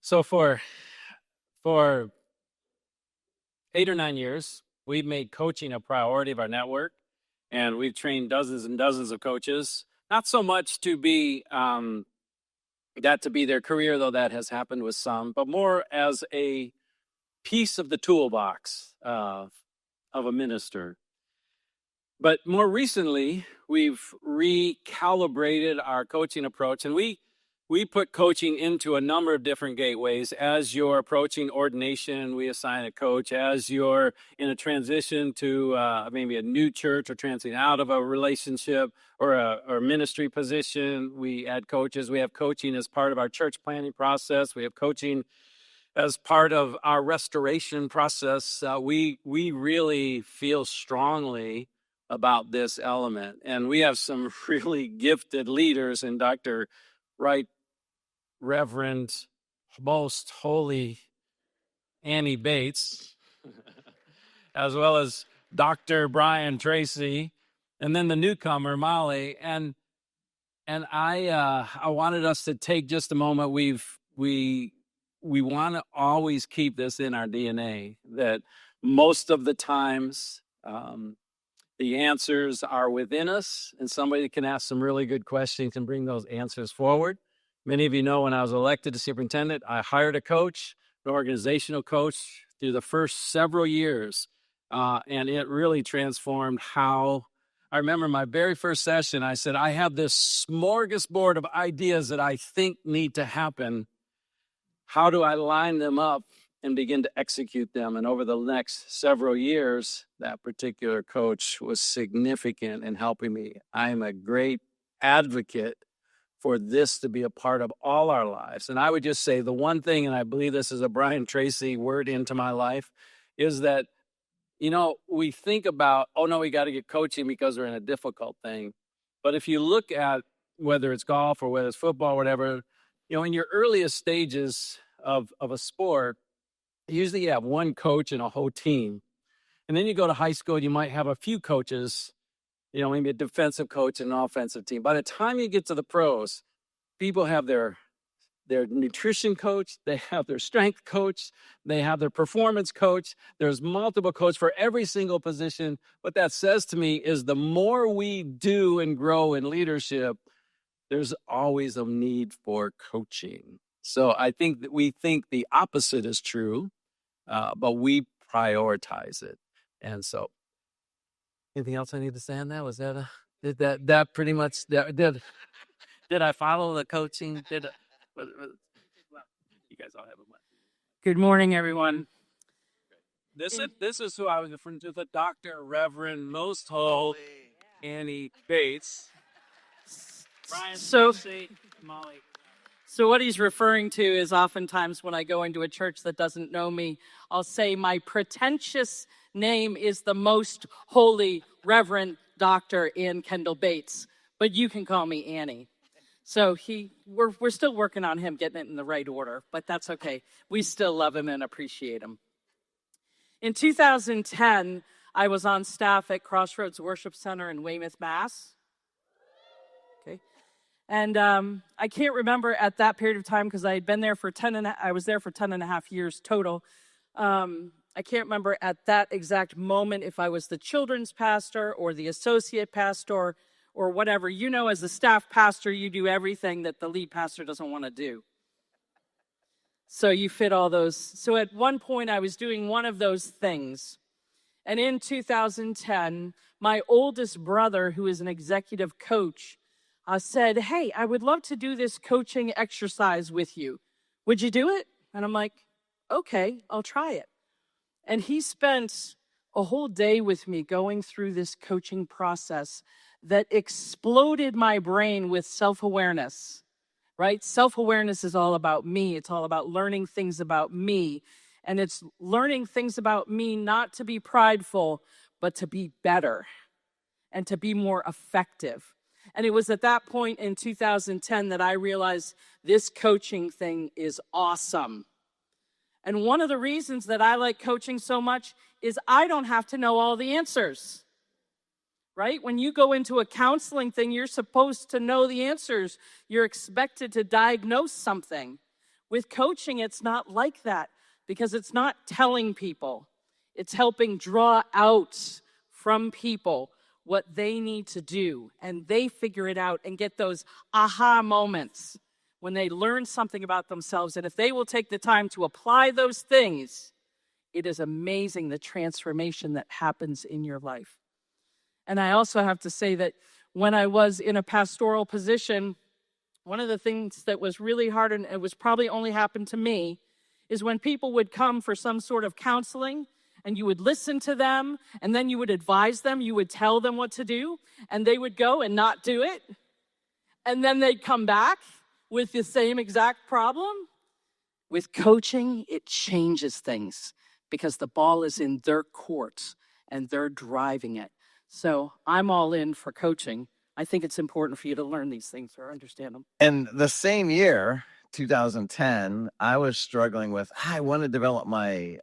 So for 8 or 9 years, we've made coaching a priority of our network, and we've trained dozens and dozens of coaches. Not so much to be that to be their career, though that has happened with some, but more as a piece of the toolbox of a minister. But more recently, we've recalibrated our coaching approach, and we put coaching into a number of different gateways. As you're approaching ordination, we assign a coach. As you're in a transition to maybe a new church or transiting out of a relationship or a ministry position, we add coaches. We have coaching as part of our church planning process. We have coaching as part of our restoration process. We really feel strongly about this element, and we have some really gifted leaders in Dr. Right Reverend Most Holy Annie Bates, as well as Dr. Brian Tracy, and then the newcomer Molly. And I wanted us to take just a moment. We want to always keep this in our DNA, that most of the times the answers are within us, and somebody can ask some really good questions and bring those answers forward. Many of you know when I was elected to superintendent, I hired a coach, an organizational coach, through the first several years, and it really transformed how. I remember my very first session, I said, I have this smorgasbord of ideas that I think need to happen. How do I line them up and begin to execute them? And over the next several years, that particular coach was significant in helping me. I am a great advocate for this to be a part of all our lives. And I would just say the one thing, and I believe this is a Brian Tracy word into my life, is that, we think about, oh no, we got to get coaching because we're in a difficult thing. But if you look at whether it's golf or whether it's football or whatever, in your earliest stages of a sport, usually you have one coach and a whole team. And then you go to high school, you might have a few coaches, maybe a defensive coach and an offensive team. By the time you get to the pros, people have their nutrition coach, they have their strength coach, they have their performance coach. There's multiple coaches for every single position. What that says to me is the more we do and grow in leadership, there's always a need for coaching. So I think that we think the opposite is true, but we prioritize it. And so, anything else I need to say on that? Was that that pretty much did I follow the coaching? You guys all have a mic. Good morning, everyone. This is who I was referring to, the Dr. Reverend Most Holy Annie Bates. Brian Tracy, Molly. So what he's referring to is oftentimes when I go into a church that doesn't know me, I'll say my pretentious name is the Most Holy Reverend Dr. Ann Kendall Bates, but you can call me Annie. So we're still working on him getting it in the right order, but that's okay. We still love him and appreciate him. In 2010, I was on staff at Crossroads Worship Center in Weymouth, Mass. Okay. And I can't remember at that period of time because I had been there for 10 and a half years total. I can't remember at that exact moment if I was the children's pastor or the associate pastor or whatever. As a staff pastor, you do everything that the lead pastor doesn't want to do. So you fit all those. So at one point, I was doing one of those things. And in 2010, my oldest brother, who is an executive coach, said, hey, I would love to do this coaching exercise with you. Would you do it? And I'm like, okay, I'll try it. And he spent a whole day with me going through this coaching process that exploded my brain with self-awareness, right? Self-awareness is all about me. It's all about learning things about me. And it's learning things about me not to be prideful, but to be better and to be more effective. And it was at that point in 2010 that I realized this coaching thing is awesome. And one of the reasons that I like coaching so much is I don't have to know all the answers, right? When you go into a counseling thing, you're supposed to know the answers. You're expected to diagnose something. With coaching, it's not like that because it's not telling people. It's helping draw out from people what they need to do, and they figure it out and get those aha moments when they learn something about themselves. And if they will take the time to apply those things, it is amazing the transformation that happens in your life. And I also have to say that when I was in a pastoral position, one of the things that was really hard, and it was probably only happened to me, is when people would come for some sort of counseling, and you would listen to them, and then you would advise them, you would tell them what to do, and they would go and not do it. And then they'd come back with the same exact problem. With coaching, it changes things because the ball is in their court and they're driving it. So I'm all in for coaching. I think it's important for you to learn these things or understand them. And the same year, 2010, I was struggling with, I want to develop my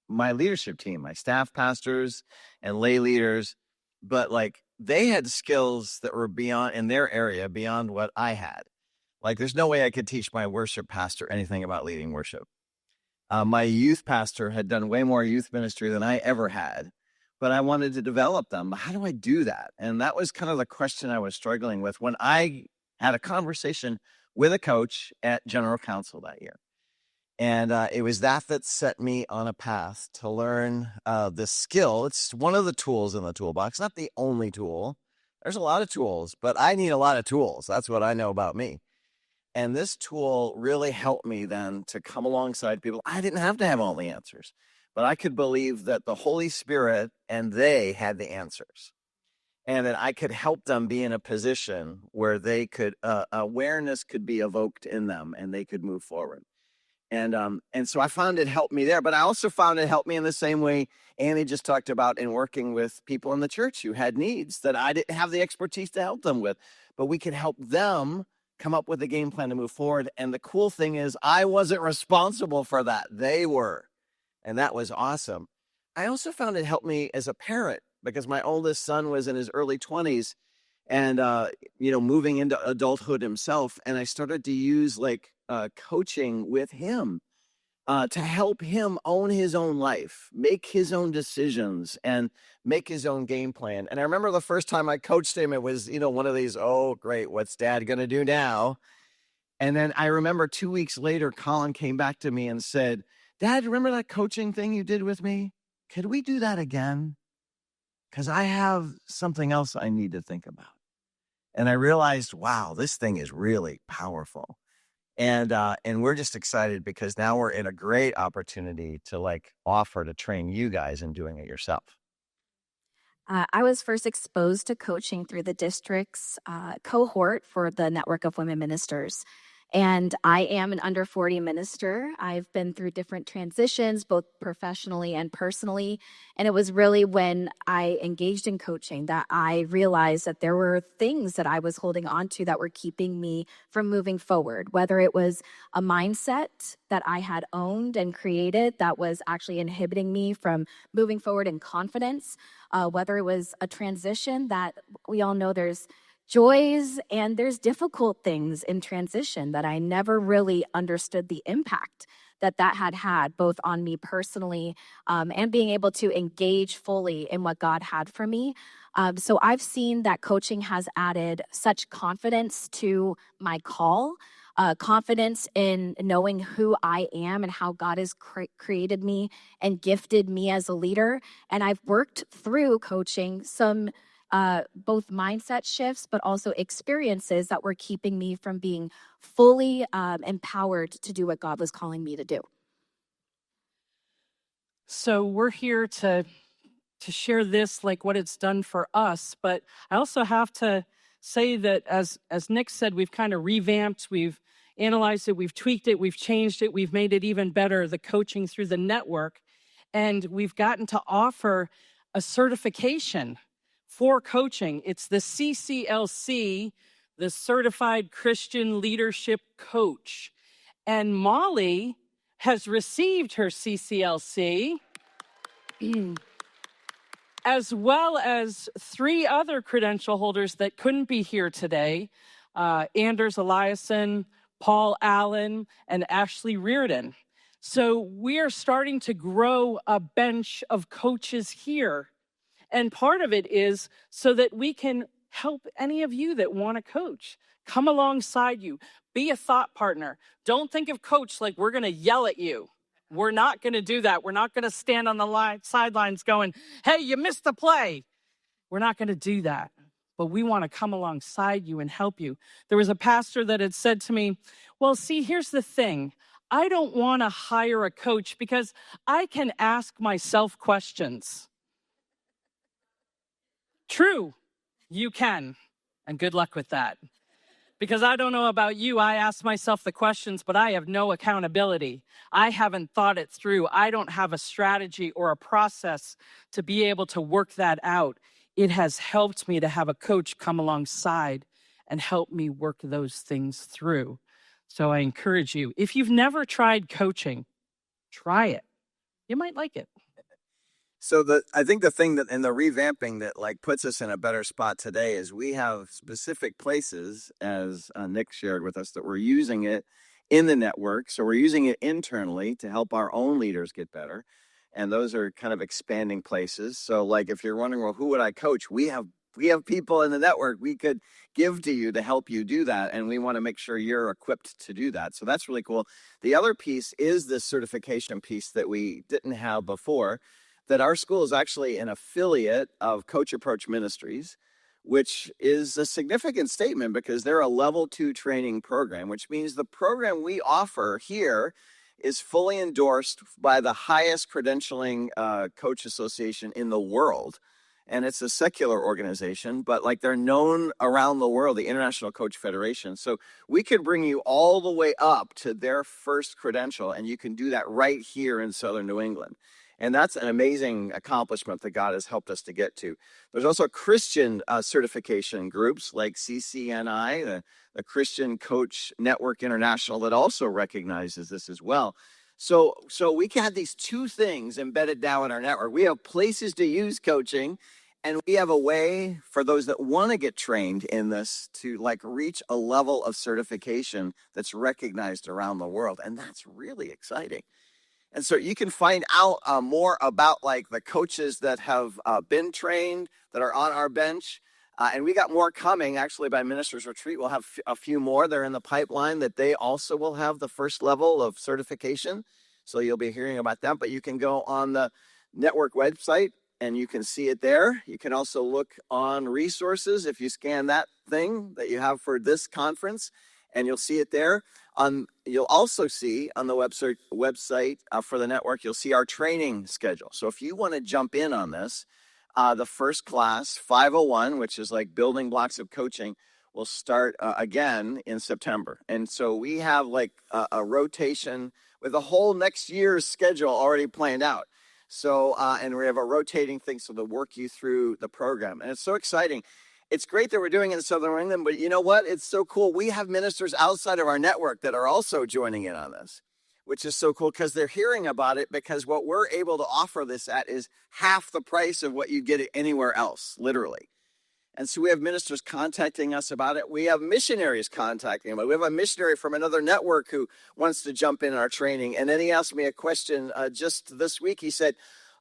my leadership team, my staff pastors and lay leaders, but like they had skills that were beyond in their area, beyond what I had. Like there's no way I could teach my worship pastor anything about leading worship. My youth pastor had done way more youth ministry than I ever had, but I wanted to develop them. How do I do that? And that was kind of the question I was struggling with when I had a conversation with a coach at General Council that year. And it was that set me on a path to learn this skill. It's one of the tools in the toolbox, not the only tool. There's a lot of tools, but I need a lot of tools. That's what I know about me. And this tool really helped me then to come alongside people. I didn't have to have all the answers, but I could believe that the Holy Spirit and they had the answers. And that I could help them be in a position where they could, awareness could be evoked in them and they could move forward. And so I found it helped me there, but I also found it helped me in the same way Annie just talked about in working with people in the church who had needs that I didn't have the expertise to help them with, but we could help them come up with a game plan to move forward. And the cool thing is I wasn't responsible for that. They were, and that was awesome. I also found it helped me as a parent because my oldest son was in his early 20s and, moving into adulthood himself. And I started to use coaching with him to help him own his own life, make his own decisions and make his own game plan. And I remember the first time I coached him, it was, one of these, oh, great, what's dad going to do now? And then I remember 2 weeks later, Colin came back to me and said, Dad, remember that coaching thing you did with me? Could we do that again? Because I have something else I need to think about. And I realized, wow, this thing is really powerful. And we're just excited because now we're in a great opportunity to offer to train you guys in doing it yourself. I was first exposed to coaching through the district's cohort for the Network of Women Ministers. And I am an under 40 minister. I've been through different transitions, both professionally and personally. And it was really when I engaged in coaching that I realized that there were things that I was holding on to that were keeping me from moving forward, whether it was a mindset that I had owned and created that was actually inhibiting me from moving forward in confidence, whether it was a transition that we all know there's joys and there's difficult things in transition that I never really understood the impact that had both on me personally and being able to engage fully in what God had for me. So I've seen that coaching has added such confidence to my call, confidence in knowing who I am and how God has created me and gifted me as a leader. And I've worked through coaching some both mindset shifts, but also experiences that were keeping me from being fully empowered to do what God was calling me to do. So we're here to share this, like what it's done for us. But I also have to say that as Nick said, we've kind of revamped, we've analyzed it, we've tweaked it, we've changed it, we've made it even better, the coaching through the network. And we've gotten to offer a certification for coaching. It's the CCLC, the Certified Christian Leadership Coach. And Molly has received her CCLC, as well as 3 other credential holders that couldn't be here today. Anders Eliasson, Paul Allen, and Ashley Reardon. So we are starting to grow a bench of coaches here. And part of it is so that we can help any of you that want to coach. Come alongside you. Be a thought partner. Don't think of coach like we're going to yell at you. We're not going to do that. We're not going to stand on the sidelines going, hey, you missed the play. We're not going to do that. But we want to come alongside you and help you. There was a pastor that had said to me, well, see, here's the thing. I don't want to hire a coach because I can ask myself questions. True, you can. And good luck with that. Because I don't know about you, I ask myself the questions, but I have no accountability. I haven't thought it through. I don't have a strategy or a process to be able to work that out. It has helped me to have a coach come alongside and help me work those things through. So I encourage you, if you've never tried coaching, try it. You might like it. So I think the thing that in the revamping that like puts us in a better spot today is we have specific places, as Nick shared with us, that we're using it in the network. So we're using it internally to help our own leaders get better. And those are kind of expanding places. So like if you're wondering, well, who would I coach? We have people in the network we could give to you to help you do that. And we want to make sure you're equipped to do that. So that's really cool. The other piece is this certification piece that we didn't have before, that our school is actually an affiliate of Coach Approach Ministries, which is a significant statement because they're a level 2 training program, which means the program we offer here is fully endorsed by the highest credentialing coach association in the world. And it's a secular organization, but like they're known around the world, the International Coach Federation. So we could bring you all the way up to their first credential, and you can do that right here in Southern New England. And that's an amazing accomplishment that God has helped us to get to. There's also Christian certification groups like CCNI, the Christian Coach Network International, that also recognizes this as well. So we had these two things embedded now in our network. We have places to use coaching, and we have a way for those that want to get trained in this to like reach a level of certification that's recognized around the world. And that's really exciting. And so you can find out more about like the coaches that have been trained, that are on our bench. And we got more coming actually by Ministers Retreat. We'll have a few more. They're in the pipeline that they also will have the first level of certification. So you'll be hearing about them. But you can go on the network website and you can see it there. You can also look on resources if you scan that thing that you have for this conference, and you'll see it there. You'll also see on the website for the network, you'll see our training schedule. So if you want to jump in on this, the first class, 501, which is like building blocks of coaching, will start again in September. And so we have like a rotation with a whole next year's schedule already planned out. So, and we have a rotating thing so to work you through the program. And it's so exciting. It's great that we're doing it in Southern New England, but you know what? It's so cool. We have ministers outside of our network that are also joining in on this, which is so cool because they're hearing about it, because what we're able to offer this at is half the price of what you get anywhere else, literally. And so we have ministers contacting us about it. We have missionaries contacting them. We have a missionary from another network who wants to jump in our training. And then he asked me a question just this week. He said,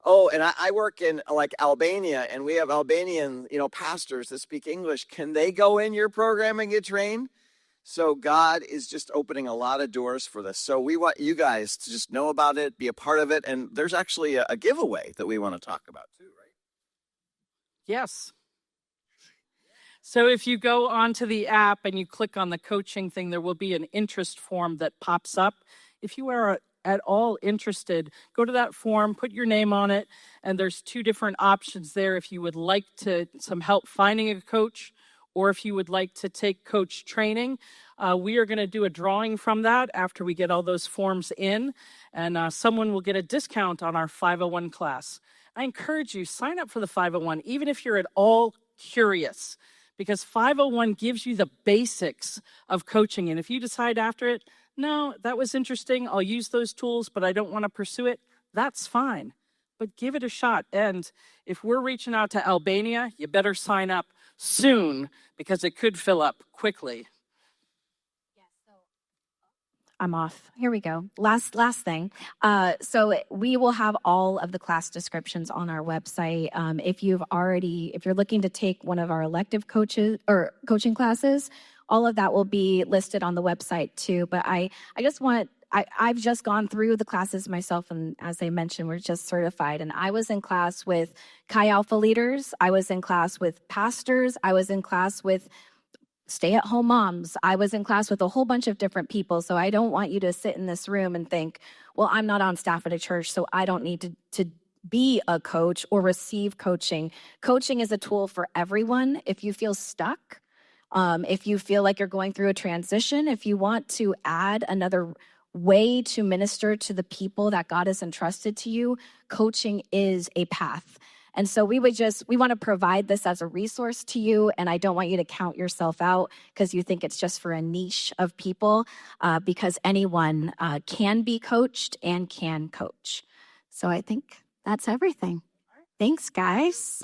oh, and I work in like Albania, and we have Albanian, pastors that speak English. Can they go in your program and get trained? So God is just opening a lot of doors for this. So we want you guys to just know about it, be a part of it. And there's actually a giveaway that we want to talk about too, right? Yes. So if you go onto the app and you click on the coaching thing, there will be an interest form that pops up. If you are at all interested, go to that form, put your name on it, and there's two different options there. If you would like some help finding a coach, or if you would like to take coach training, we are going to do a drawing from that after we get all those forms in, and someone will get a discount on our 501 class. I encourage you, sign up for the 501, even if you're at all curious, because 501 gives you the basics of coaching. And if you decide after it, no, that was interesting, I'll use those tools, but I don't want to pursue it, that's fine. But give it a shot. And if we're reaching out to Albania, you better sign up soon, because it could fill up quickly. I'm off. Here we go. Last thing. So we will have all of the class descriptions on our website. If you're looking to take one of our elective coaching classes, all of that will be listed on the website too. But I've just gone through the classes myself, and as I mentioned, we're just certified. And I was in class with Chi Alpha leaders. I was in class with pastors. I was in class with stay-at-home moms. I was in class with a whole bunch of different people. So I don't want you to sit in this room and think, well, I'm not on staff at a church, so I don't need to be a coach or receive coaching. Coaching is a tool for everyone. If you feel stuck, if you feel like you're going through a transition, if you want to add another way to minister to the people that God has entrusted to you, coaching is a path. And so we want to provide this as a resource to you. And I don't want you to count yourself out because you think it's just for a niche of people, because anyone can be coached and can coach. So I think that's everything. Thanks, guys.